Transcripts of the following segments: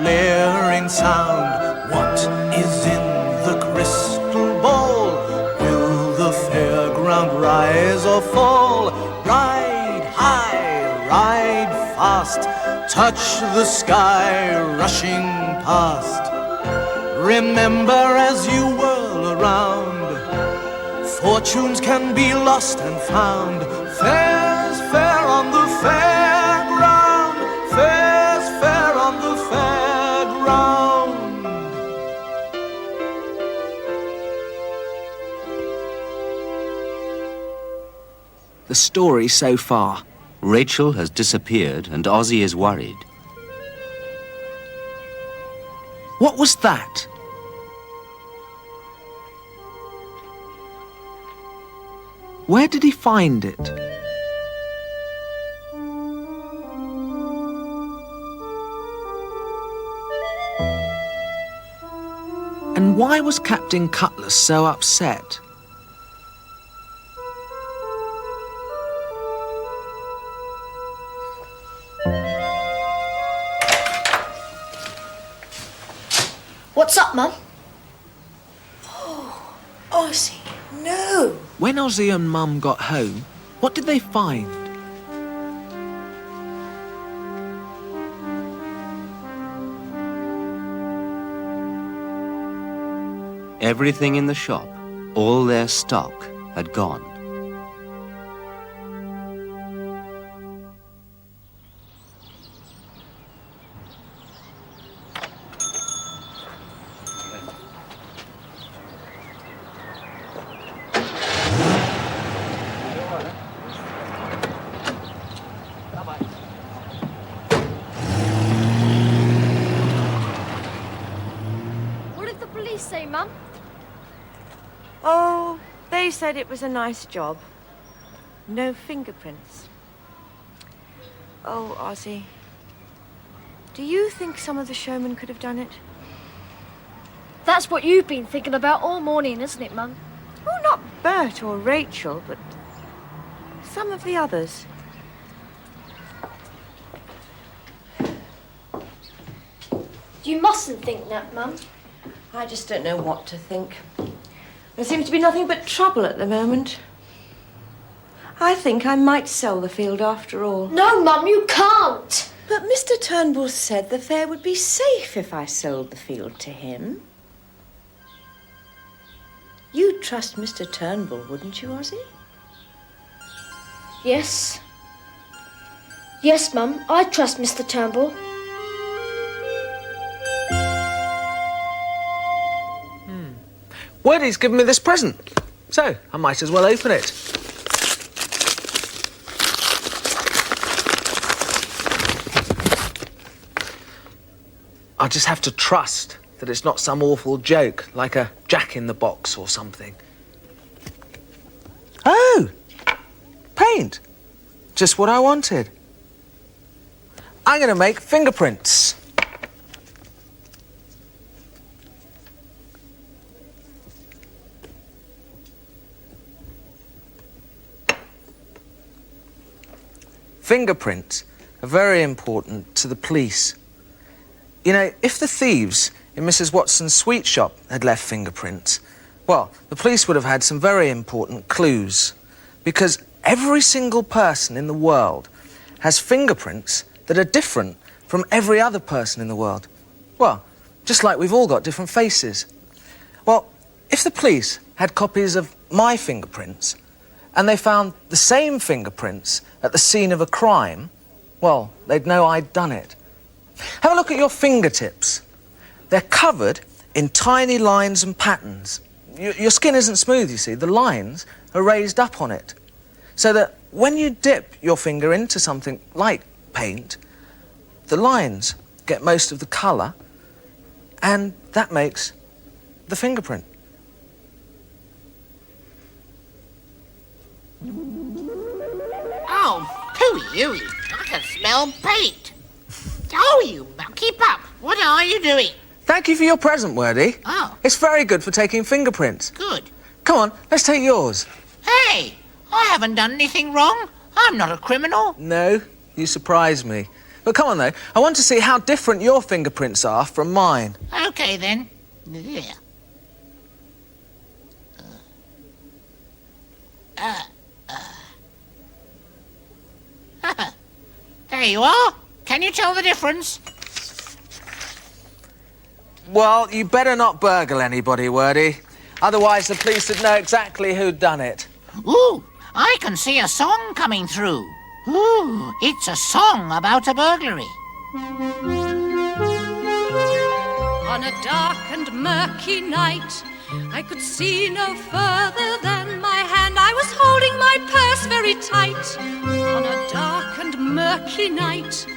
blaring sound. What is in the crystal ball? Will the fairground rise or fall? Ride high, ride fast, touch the sky rushing past. Remember as you whirl around, fortunes can be lost and found. Fair's fair on the fairground, fair's fair on the fairground. The story so far. Rachel has disappeared and Ozzy is worried. What was that? Where did he find it? And why was Captain Cutlass so upset? What's up, Mum? Oh, Ozzy, no. When Ozzy and Mum got home, what did they find? Everything in the shop, all their stock, had gone. What did the police say, Mum? Oh, they said it was a nice job. No fingerprints. Oh, Ozzy. Do you think some of the showmen could have done it? That's what you've been thinking about all morning, isn't it, Mum? Oh, not Bert or Rachel, but some of the others. You mustn't think that, Mum. I just don't know what to think. There seems to be nothing but trouble at the moment. I think I might sell the field after all. No, Mum, you can't. But Mr. Turnbull said the fair would be safe if I sold the field to him. You'd trust Mr. Turnbull, wouldn't you, Ozzy? Yes. Yes, Mum, I trust Mr. Turnbull. Wordy's given me this present, so I might as well open it. I'll just have to trust that it's not some awful joke, like a jack-in-the-box or something. Oh! Paint! Just what I wanted. I'm going to make fingerprints. Fingerprints are very important to the police. You know, if the thieves in Mrs. Watson's sweet shop had left fingerprints, well, the police would have had some very important clues. Because every single person in the world has fingerprints that are different from every other person in the world. Well, just like we've all got different faces. Well, if the police had copies of my fingerprints, and they found the same fingerprints at the scene of a crime, well, they'd know I'd done it. Have a look at your fingertips. They're covered in tiny lines and patterns. Your skin isn't smooth, you see. The lines are raised up on it. So that when you dip your finger into something like paint, the lines get most of the colour, and that makes the fingerprint. Oh, pooey, I can smell paint. Oh, you monkey pup, what are you doing? Thank you for your present, Wordy. Oh. It's very good for taking fingerprints. Good. Come on, let's take yours. Hey, I haven't done anything wrong. I'm not a criminal. No, you surprise me. But come on, though. I want to see how different your fingerprints are from mine. Okay, then. Yeah. There you are. Can you tell the difference? Well, you better not burgle anybody, Wordy. Otherwise, the police would know exactly who'd done it. Ooh, I can see a song coming through. Ooh, it's a song about a burglary. On a dark and murky night, I could see no further than my hand. I was holding my purse very tight. On a dark and murky night,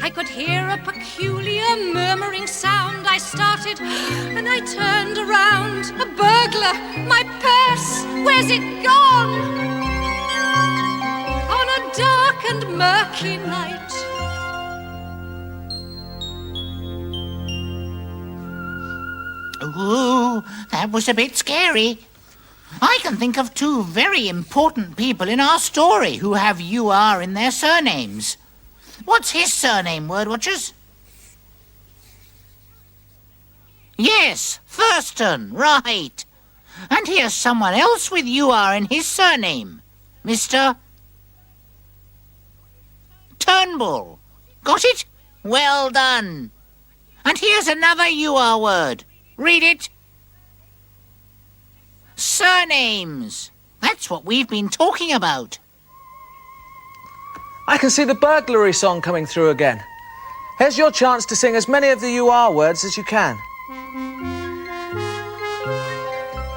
I could hear a peculiar murmuring sound. I started and I turned around. A burglar, my purse, where's it gone? On a dark and murky night. Ooh, that was a bit scary. I can think of two very important people in our story who have UR in their surnames. What's his surname, Word Watchers? Yes, Thurston, right. And here's someone else with UR in his surname. Mr. Turnbull. Got it? Well done. And here's another UR word. Read it. Surnames. That's what we've been talking about. I can see the burglary song coming through again. Here's your chance to sing as many of the UR words as you can.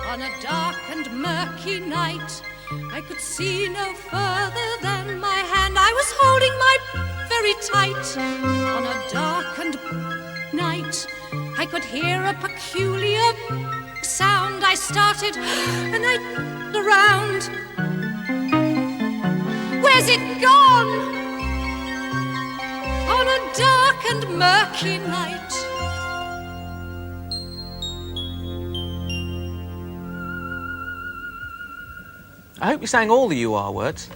On a dark and murky night, I could see no further than my hand. I was holding my very tight. On a dark and night, I could hear a peculiar sound. I started and I turned around. Where's it gone? On a dark and murky night. I hope you sang all the UR words.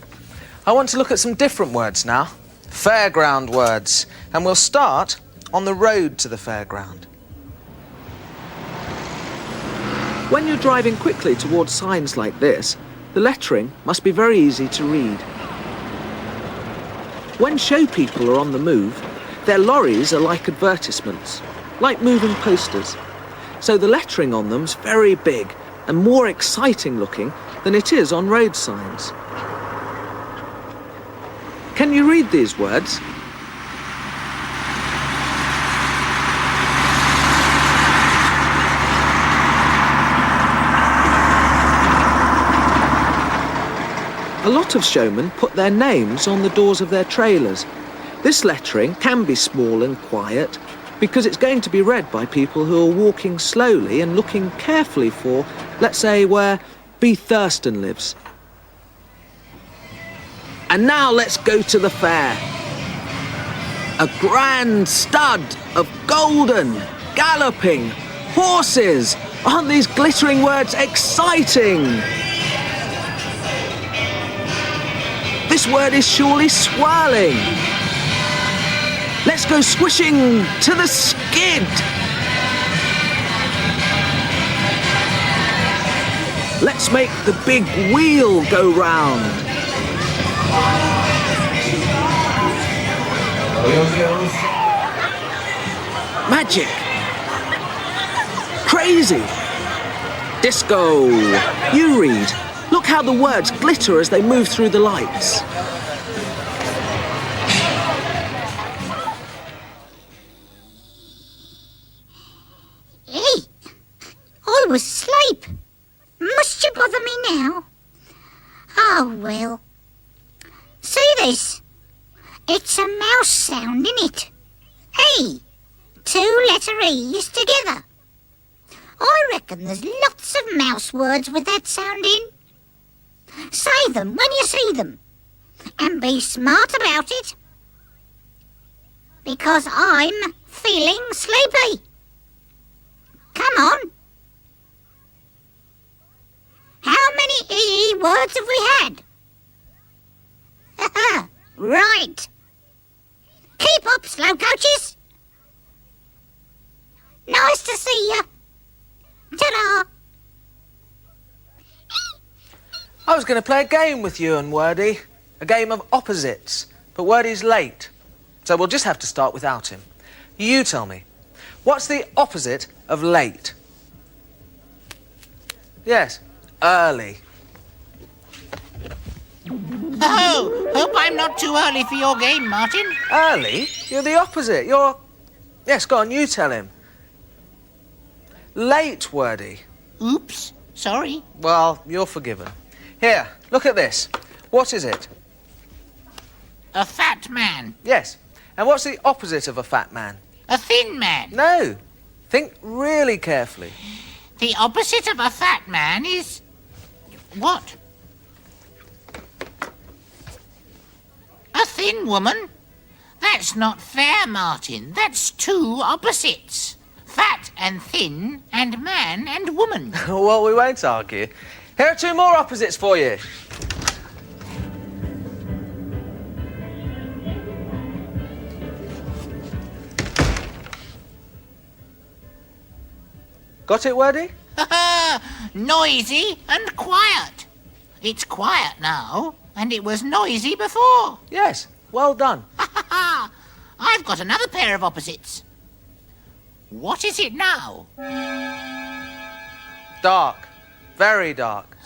I want to look at some different words now. Fairground words. And we'll start on the road to the fairground. When you're driving quickly towards signs like this, the lettering must be very easy to read. When show people are on the move, their lorries are like advertisements, like moving posters. So the lettering on them's very big and more exciting looking than it is on road signs. Can you read these words? A lot of showmen put their names on the doors of their trailers. This lettering can be small and quiet because it's going to be read by people who are walking slowly and looking carefully for, let's say, where B. Thurston lives. And now let's go to the fair. A grand stud of golden, galloping horses. Aren't these glittering words exciting? This word is surely swirling. Let's go squishing to the skid. Let's make the big wheel go round. Magic. Crazy. Disco. You read. Look how the words glitter as they move through the lights. Hey, I was asleep. Must you bother me now? Oh, well. See this? It's a mouse sound, innit? Hey, two letter E's together. I reckon there's lots of mouse words with that sound in. Say them when you see them. And be smart about it. Because I'm feeling sleepy. Come on. How many EE words have we had? Right. Keep up, slow coaches. Nice to see you. Ta-da. I was going to play a game with you and Wordy. A game of opposites. But Wordy's late. So we'll just have to start without him. You tell me. What's the opposite of late? Yes, early. Oh, hope I'm not too early for your game, Martin. Early? You're the opposite. You're... Yes, go on, you tell him. Late, Wordy. Oops, sorry. Well, you're forgiven. Here, look at this. What is it? A fat man. Yes. And what's the opposite of a fat man? A thin man. No. Think really carefully. The opposite of a fat man is... what? A thin woman? That's not fair, Martin. That's two opposites. Fat and thin, and man and woman. Well, we won't argue. Here are two more opposites for you. Got it, Wordy? Noisy and quiet. It's quiet now, and it was noisy before. Yes. Well done. I've got another pair of opposites. What is it now? Dark. Very dark.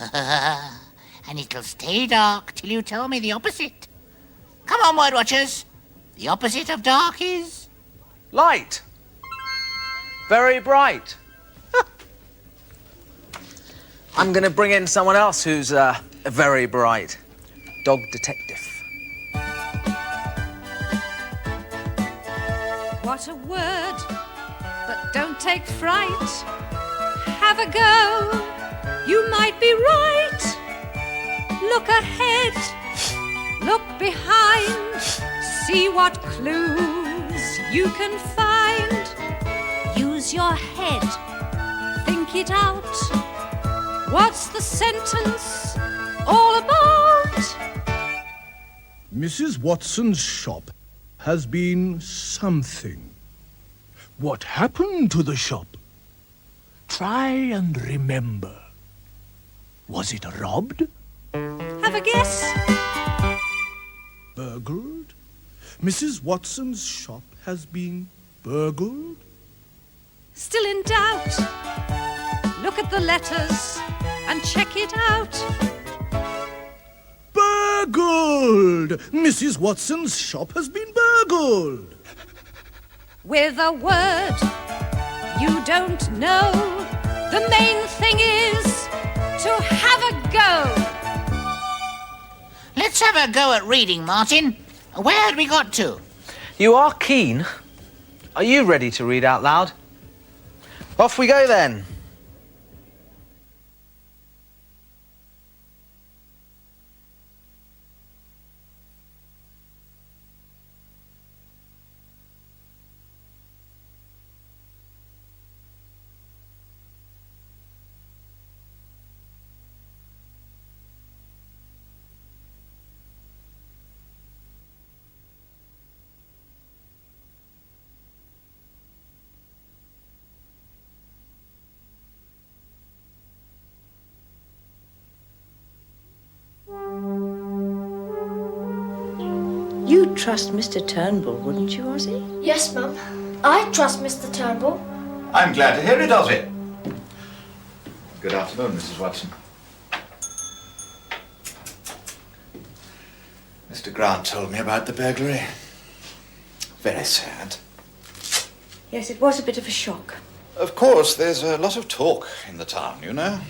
And it'll stay dark till you tell me the opposite. Come on, word watchers. The opposite of dark is... Light. Very bright. I'm going to bring in someone else who's very bright. Dog detective. What a word, but don't take fright. Have a go, you might be right. Look ahead, look behind, see what clues you can find. Use your head, think it out. What's the sentence all about? Mrs. Watson's shop has been something. What happened to the shop? Try and remember. Was it robbed? Have a guess. Burgled? Mrs. Watson's shop has been burgled? Still in doubt? Look at the letters and check it out. Burgled! Mrs. Watson's shop has been burgled. With a word you don't know, the main thing is to have a go. Let's have a go at reading, Martin. Where had we got to? You are keen. Are you ready to read out loud? Off we go then. You'd trust Mr. Turnbull, wouldn't you, Ozzy? Yes, Mum. I trust Mr. Turnbull. I'm glad to hear it, Ozzy. Good afternoon, Mrs. Watson. Mr. Grant told me about the burglary. Very sad. Yes, it was a bit of a shock. Of course, there's a lot of talk in the town, you know.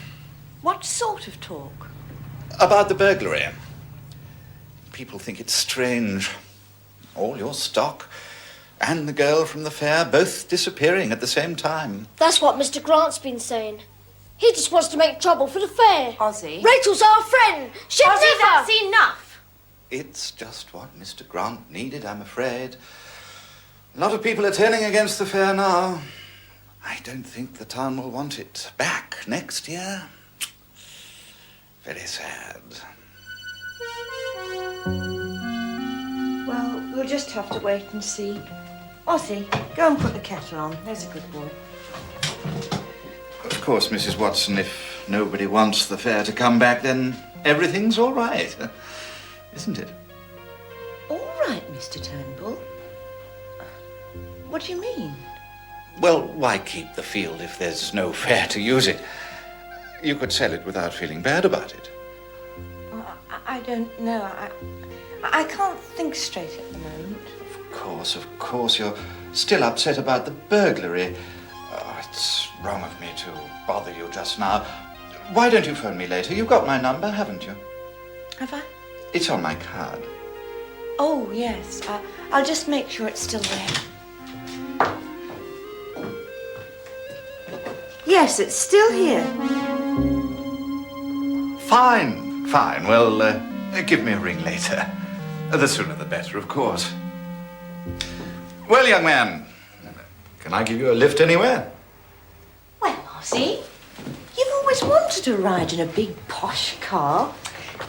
What sort of talk? About the burglary. People think it's strange. All your stock and the girl from the fair both disappearing at the same time. That's what Mr. Grant's been saying. He just wants to make trouble for the fair. Ozzy? Rachel's our friend. She'd Ozzy, never... that's enough. It's just what Mr. Grant needed, I'm afraid. A lot of people are turning against the fair now. I don't think the town will want it back next year. Very sad. Well, we'll just have to wait and see. Ozzy, go and put the kettle on. There's a good boy. Of course, Mrs. Watson, if nobody wants the fair to come back, then everything's all right, isn't it? All right, Mr. Turnbull. What do you mean? Well, why keep the field if there's no fair to use it? You could sell it without feeling bad about it. Well, I don't know. I can't think straight at the moment. Of course, you're still upset about the burglary. Oh, it's wrong of me to bother you just now. Why don't you phone me later? You've got my number, haven't you? Have I? It's on my card. Oh, yes. I'll just make sure it's still there. Yes, it's still here. Fine. Well, give me a ring later. The sooner the better, of course. Well, young man, can I give you a lift anywhere? Well, Ozzy, you've always wanted to ride in a big posh car.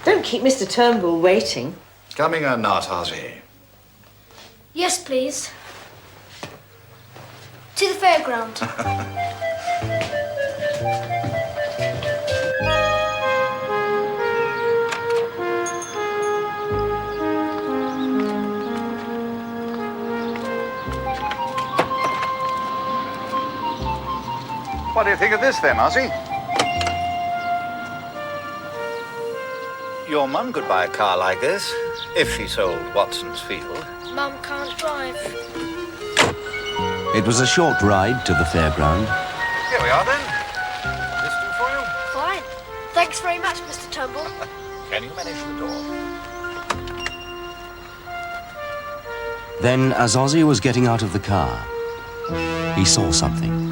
Don't keep Mr. Turnbull waiting. Coming or not, Ozzy? Yes, please. To the fairground. What do you think of this then, Ozzy? Your mum could buy a car like this if she sold Watson's Field. Mum can't drive. It was a short ride to the fairground. Here we are then. This do for you? Fine. Thanks very much, Mr. Turnbull. Can you manage the door? Then, as Ozzy was getting out of the car, he saw something.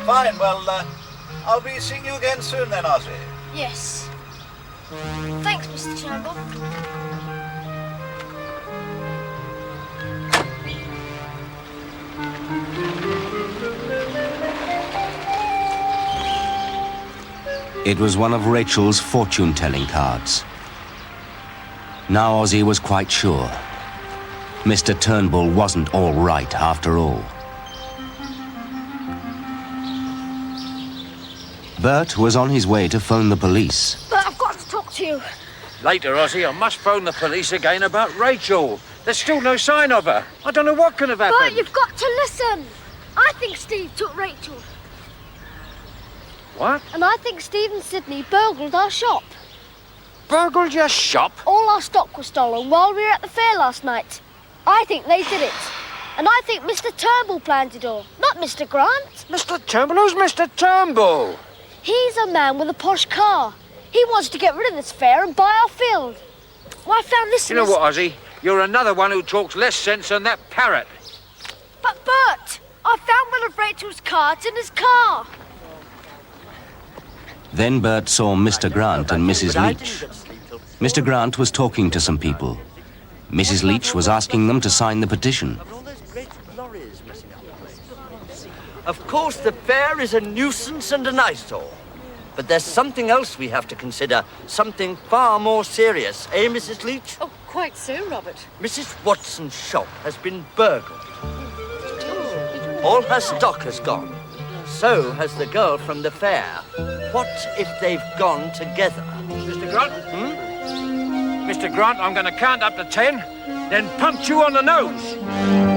Fine, well, I'll be seeing you again soon then, Ozzy. Yes. Thanks, Mr. Turnbull. It was one of Rachel's fortune-telling cards. Now Ozzy was quite sure. Mr. Turnbull wasn't all right after all. Bert was on his way to phone the police. But I've got to talk to you. Later, Ozzy, I must phone the police again about Rachel. There's still no sign of her. I don't know what could have happened. But you've got to listen. I think Steve took Rachel. What? And I think Steve and Sydney burgled our shop. Burgled your shop? All our stock was stolen while we were at the fair last night. I think they did it. And I think Mr. Turnbull planned it all, not Mr. Grant. Mr. Turnbull? Who's Mr. Turnbull? He's a man with a posh car. He wants to get rid of this fair and buy our field. Well, I found this. You know what, Ozzy? You're another one who talks less sense than that parrot. But Bert, I found one of Rachel's cards in his car. Then Bert saw Mr. Grant and Mrs. Leach. Mr. Grant was talking to some people. Mrs. Leach was asking them to sign the petition. Of course, the fair is a nuisance and an eyesore. But there's something else we have to consider. Something far more serious. Eh, Mrs. Leach? Oh, quite so, Robert. Mrs. Watson's shop has been burgled. All her stock has gone. So has the girl from the fair. What if they've gone together? Mr. Grant? Mr. Grant, I'm going to count up to 10, then punch you on the nose.